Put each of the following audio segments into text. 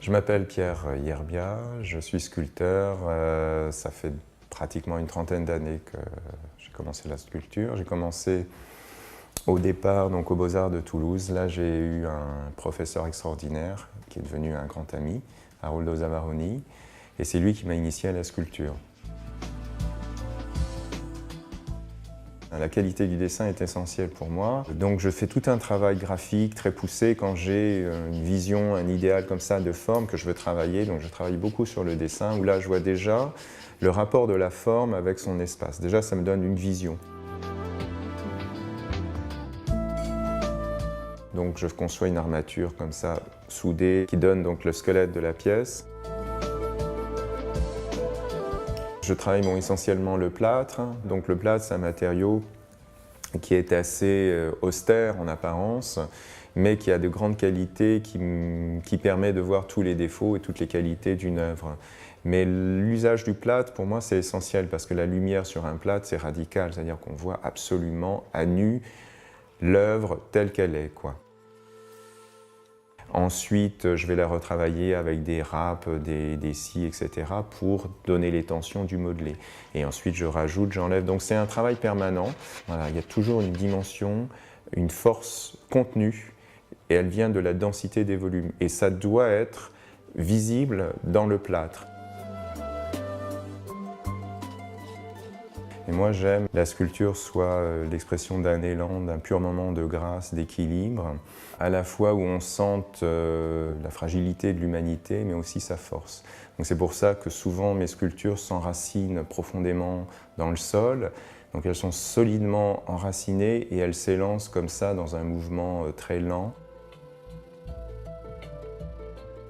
Je m'appelle Pierre Yerbia, je suis sculpteur. Ça fait pratiquement une trentaine d'années que j'ai commencé la sculpture. J'ai commencé au départ donc, aux Beaux-Arts de Toulouse. Là, j'ai eu un professeur extraordinaire qui est devenu un grand ami, Haroldo Zavaroni, et c'est lui qui m'a initié à la sculpture. La qualité du dessin est essentielle pour moi, donc je fais tout un travail graphique très poussé quand j'ai une vision, un idéal comme ça de forme que je veux travailler. Donc je travaille beaucoup sur le dessin où là je vois déjà le rapport de la forme avec son espace. Déjà ça me donne une vision. Donc je conçois une armature comme ça soudée qui donne donc le squelette de la pièce. Je travaille essentiellement le plâtre. Donc le plâtre, c'est un matériau qui est assez austère en apparence, mais qui a de grandes qualités, qui permet de voir tous les défauts et toutes les qualités d'une œuvre. Mais l'usage du plâtre, pour moi, c'est essentiel parce que la lumière sur un plâtre, c'est radical, c'est-à-dire qu'on voit absolument à nu l'œuvre telle qu'elle est, quoi. Ensuite, je vais la retravailler avec des râpes, des scies, etc. pour donner les tensions du modelé. Et ensuite, je rajoute, j'enlève. Donc c'est un travail permanent. Voilà, il y a toujours une dimension, une force contenue, et elle vient de la densité des volumes. Et ça doit être visible dans le plâtre. Et moi, j'aime que la sculpture soit l'expression d'un élan, d'un pur moment de grâce, d'équilibre, à la fois où on sente la fragilité de l'humanité, mais aussi sa force. Donc c'est pour ça que souvent mes sculptures s'enracinent profondément dans le sol. Donc elles sont solidement enracinées et elles s'élancent comme ça dans un mouvement très lent.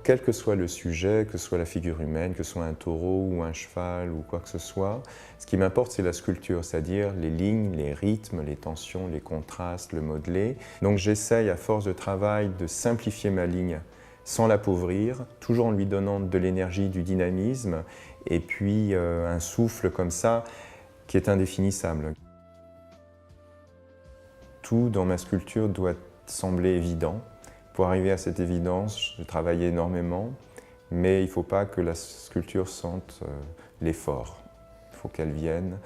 Quel que soit le sujet, que ce soit la figure humaine, que ce soit un taureau ou un cheval ou quoi que ce soit, ce qui m'importe c'est la sculpture, c'est-à-dire les lignes, les rythmes, les tensions, les contrastes, le modelé. Donc j'essaye à force de travail de simplifier ma ligne sans l'appauvrir, toujours en lui donnant de l'énergie, du dynamisme et puis un souffle comme ça qui est indéfinissable. Tout dans ma sculpture doit sembler évident. Pour arriver à cette évidence, je travaille énormément, mais il ne faut pas que la sculpture sente l'effort. Il faut qu'elle vienne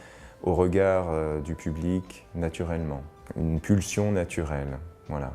au regard du public naturellement, une pulsion naturelle. Voilà.